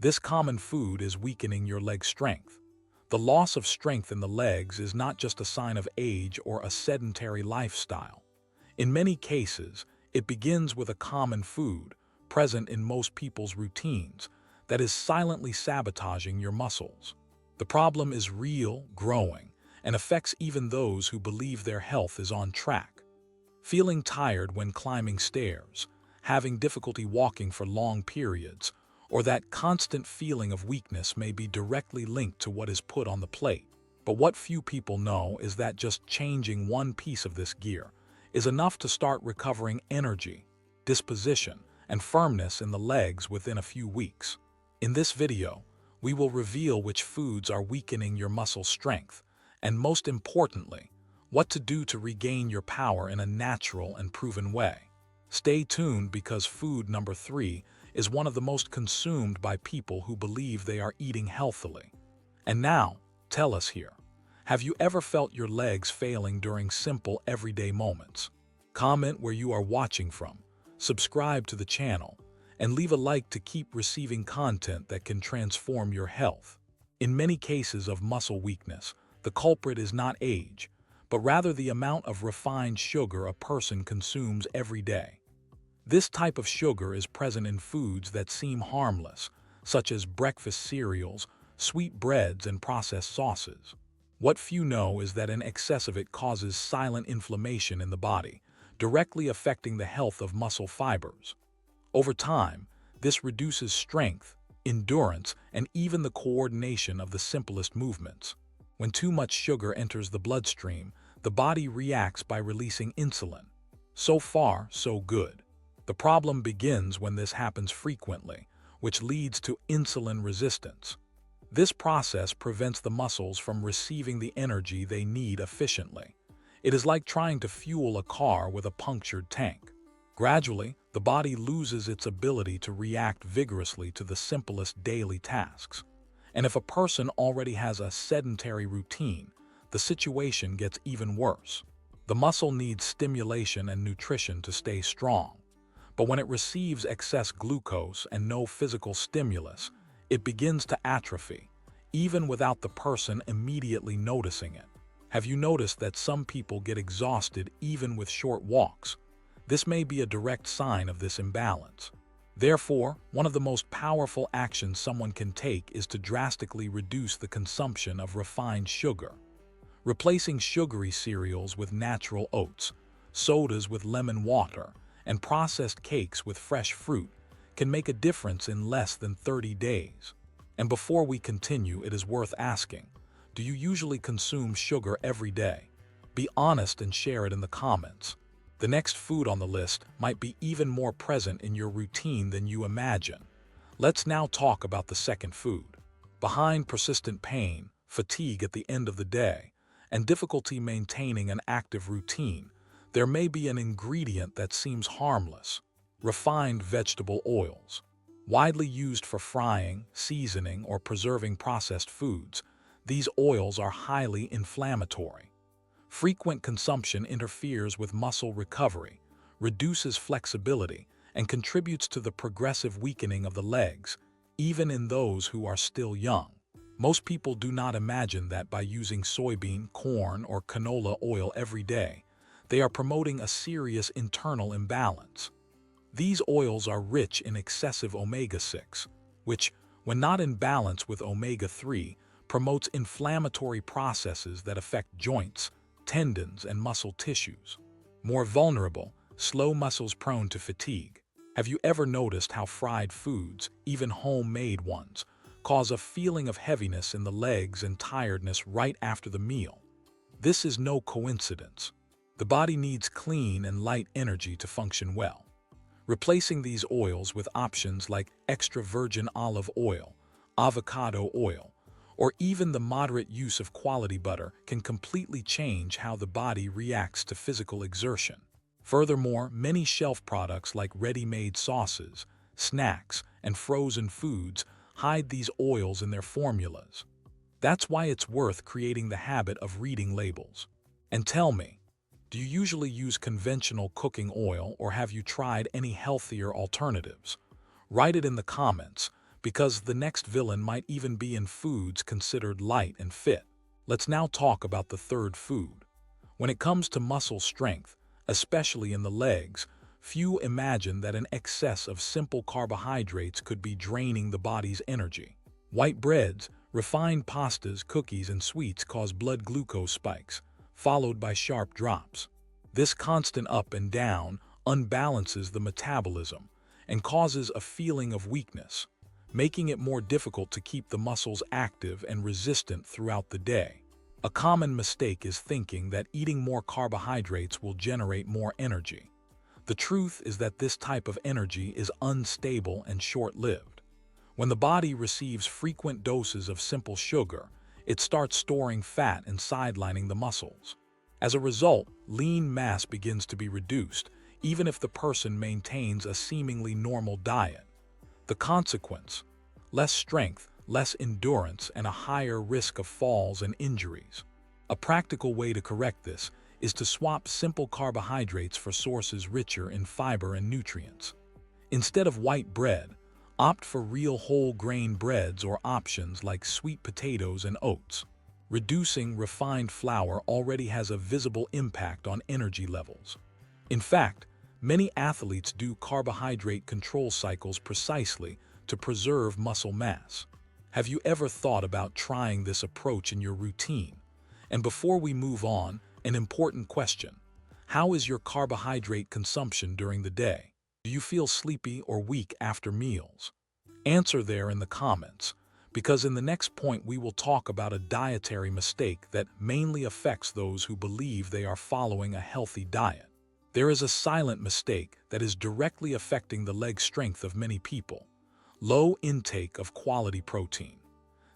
This common food is weakening your leg strength. The loss of strength in the legs is not just a sign of age or a sedentary lifestyle. In many cases, it begins with a common food, present in most people's routines, that is silently sabotaging your muscles. The problem is real, growing, and affects even those who believe their health is on track. Feeling tired when climbing stairs, having difficulty walking for long periods, or that constant feeling of weakness may be directly linked to what is put on the plate. But what few people know is that just changing one piece of this gear is enough to start recovering energy, disposition, and firmness in the legs within a few weeks. In this video, we will reveal which foods are weakening your muscle strength, and most importantly, what to do to regain your power in a natural and proven way. Stay tuned because food number 3 is one of the most consumed by people who believe they are eating healthily. And now, tell us here, have you ever felt your legs failing during simple everyday moments? Comment where you are watching from, subscribe to the channel, and leave a like to keep receiving content that can transform your health. In many cases of muscle weakness, the culprit is not age, but rather the amount of refined sugar a person consumes every day. This type of sugar is present in foods that seem harmless, such as breakfast cereals, sweet breads, and processed sauces. What few know is that an excess of it causes silent inflammation in the body, directly affecting the health of muscle fibers. Over time, this reduces strength, endurance, and even the coordination of the simplest movements. When too much sugar enters the bloodstream, the body reacts by releasing insulin. So far, so good. The problem begins when this happens frequently, which leads to insulin resistance. This process prevents the muscles from receiving the energy they need efficiently. It is like trying to fuel a car with a punctured tank. Gradually, the body loses its ability to react vigorously to the simplest daily tasks. And if a person already has a sedentary routine, the situation gets even worse. The muscle needs stimulation and nutrition to stay strong. But when it receives excess glucose and no physical stimulus, it begins to atrophy, even without the person immediately noticing it. Have you noticed that some people get exhausted even with short walks? This may be a direct sign of this imbalance. Therefore, one of the most powerful actions someone can take is to drastically reduce the consumption of refined sugar. Replacing sugary cereals with natural oats, sodas with lemon water, and processed cakes with fresh fruit can make a difference in less than 30 days. And before we continue, it is worth asking, do you usually consume sugar every day? Be honest and share it in the comments. The next food on the list might be even more present in your routine than you imagine. Let's now talk about the second food. Behind persistent pain, fatigue at the end of the day, and difficulty maintaining an active routine, there may be an ingredient that seems harmless: refined vegetable oils. Widely used for frying, seasoning, or preserving processed foods, these oils are highly inflammatory. Frequent consumption interferes with muscle recovery, reduces flexibility, and contributes to the progressive weakening of the legs, even in those who are still young. Most people do not imagine that by using soybean, corn, or canola oil every day, they are promoting a serious internal imbalance. These oils are rich in excessive omega-6, which, when not in balance with omega-3, promotes inflammatory processes that affect joints, tendons, and muscle tissues. More vulnerable, slow muscles prone to fatigue. Have you ever noticed how fried foods, even homemade ones, cause a feeling of heaviness in the legs and tiredness right after the meal? This is no coincidence. The body needs clean and light energy to function well. Replacing these oils with options like extra virgin olive oil, avocado oil, or even the moderate use of quality butter can completely change how the body reacts to physical exertion. Furthermore, many shelf products like ready-made sauces, snacks, and frozen foods hide these oils in their formulas. That's why it's worth creating the habit of reading labels. And tell me, do you usually use conventional cooking oil, or have you tried any healthier alternatives? Write it in the comments, because the next villain might even be in foods considered light and fit. Let's now talk about the third food. When it comes to muscle strength, especially in the legs, few imagine that an excess of simple carbohydrates could be draining the body's energy. White breads, refined pastas, cookies, and sweets cause blood glucose spikes, followed by sharp drops. This constant up and down unbalances the metabolism and causes a feeling of weakness, making it more difficult to keep the muscles active and resistant throughout the day. A common mistake is thinking that eating more carbohydrates will generate more energy. The truth is that this type of energy is unstable and short-lived. When the body receives frequent doses of simple sugar, it starts storing fat and sidelining the muscles. As a result, lean mass begins to be reduced, even if the person maintains a seemingly normal diet. The consequence: less strength, less endurance, and a higher risk of falls and injuries. A practical way to correct this is to swap simple carbohydrates for sources richer in fiber and nutrients. Instead of white bread, opt for real whole grain breads or options like sweet potatoes and oats. Reducing refined flour already has a visible impact on energy levels. In fact, many athletes do carbohydrate control cycles precisely to preserve muscle mass. Have you ever thought about trying this approach in your routine? And before we move on, an important question: how is your carbohydrate consumption during the day? Do you feel sleepy or weak after meals? Answer there in the comments, because in the next point we will talk about a dietary mistake that mainly affects those who believe they are following a healthy diet. There is a silent mistake that is directly affecting the leg strength of many people: low intake of quality protein.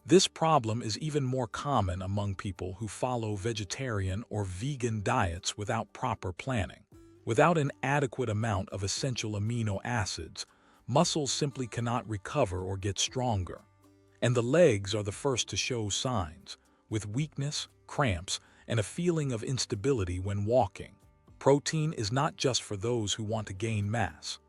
This problem is even more common among people who follow vegetarian or vegan diets without proper planning. Without an adequate amount of essential amino acids, muscles simply cannot recover or get stronger. And the legs are the first to show signs, with weakness, cramps, and a feeling of instability when walking. Protein is not just for those who want to gain mass.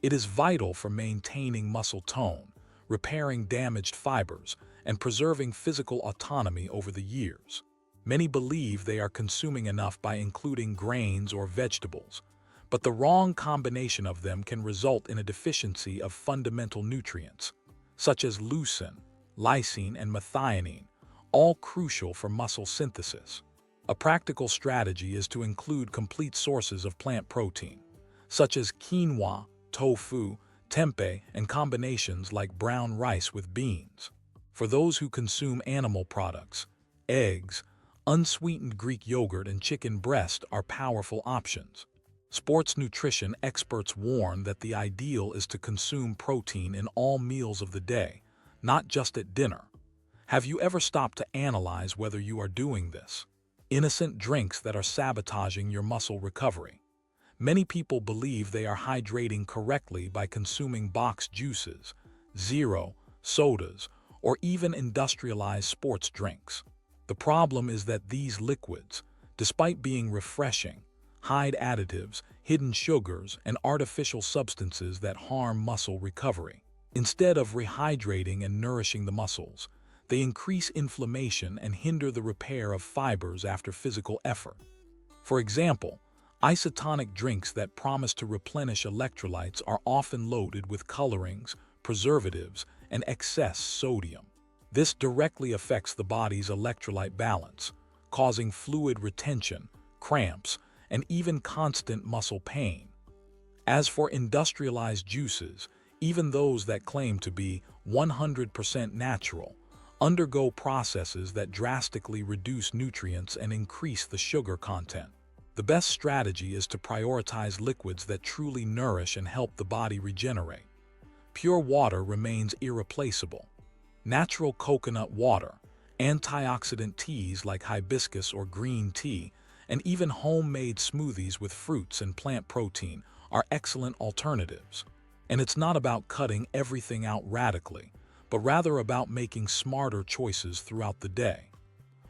It is vital for maintaining muscle tone, repairing damaged fibers, and preserving physical autonomy over the years. Many believe they are consuming enough by including grains or vegetables, but the wrong combination of them can result in a deficiency of fundamental nutrients, such as leucine, lysine, and methionine, all crucial for muscle synthesis. A practical strategy is to include complete sources of plant protein, such as quinoa, tofu, tempeh, and combinations like brown rice with beans. For those who consume animal products, eggs, unsweetened Greek yogurt, and chicken breast are powerful options. Sports nutrition experts warn that the ideal is to consume protein in all meals of the day, not just at dinner. Have you ever stopped to analyze whether you are doing this? Innocent drinks that are sabotaging your muscle recovery. Many people believe they are hydrating correctly by consuming boxed juices, zero, sodas, or even industrialized sports drinks. The problem is that these liquids, despite being refreshing, hide additives, hidden sugars, and artificial substances that harm muscle recovery. Instead of rehydrating and nourishing the muscles, they increase inflammation and hinder the repair of fibers after physical effort. For example, isotonic drinks that promise to replenish electrolytes are often loaded with colorings, preservatives, and excess sodium. This directly affects the body's electrolyte balance, causing fluid retention, cramps, and even constant muscle pain. As for industrialized juices, even those that claim to be 100% natural, undergo processes that drastically reduce nutrients and increase the sugar content. The best strategy is to prioritize liquids that truly nourish and help the body regenerate. Pure water remains irreplaceable. Natural coconut water, antioxidant teas like hibiscus or green tea, and even homemade smoothies with fruits and plant protein are excellent alternatives. And it's not about cutting everything out radically, but rather about making smarter choices throughout the day.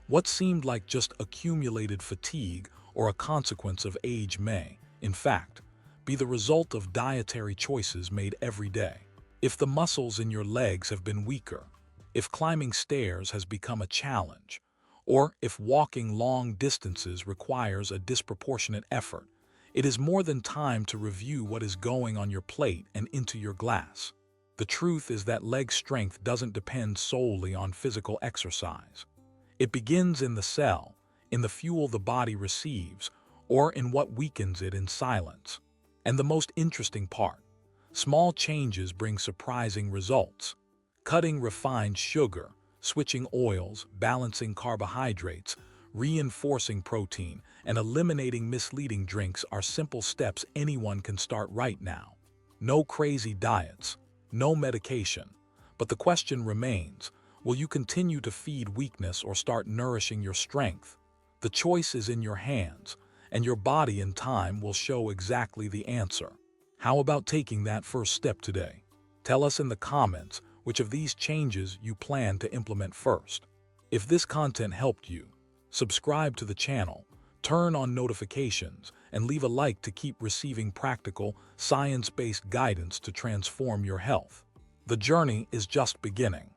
What seemed like just accumulated fatigue or a consequence of age may, in fact, be the result of dietary choices made every day. If the muscles in your legs have been weaker, if climbing stairs has become a challenge, or if walking long distances requires a disproportionate effort, it is more than time to review what is going on your plate and into your glass. The truth is that leg strength doesn't depend solely on physical exercise. It begins in the cell, in the fuel the body receives, or in what weakens it in silence. And the most interesting part, small changes bring surprising results. Cutting refined sugar, switching oils, balancing carbohydrates, reinforcing protein, and eliminating misleading drinks are simple steps anyone can start right now. No crazy diets, no medication. But the question remains, will you continue to feed weakness or start nourishing your strength? The choice is in your hands, and your body in time will show exactly the answer. How about taking that first step today? Tell us in the comments which of these changes you plan to implement first. If this content helped you, subscribe to the channel, turn on notifications, and leave a like to keep receiving practical, science-based guidance to transform your health. The journey is just beginning.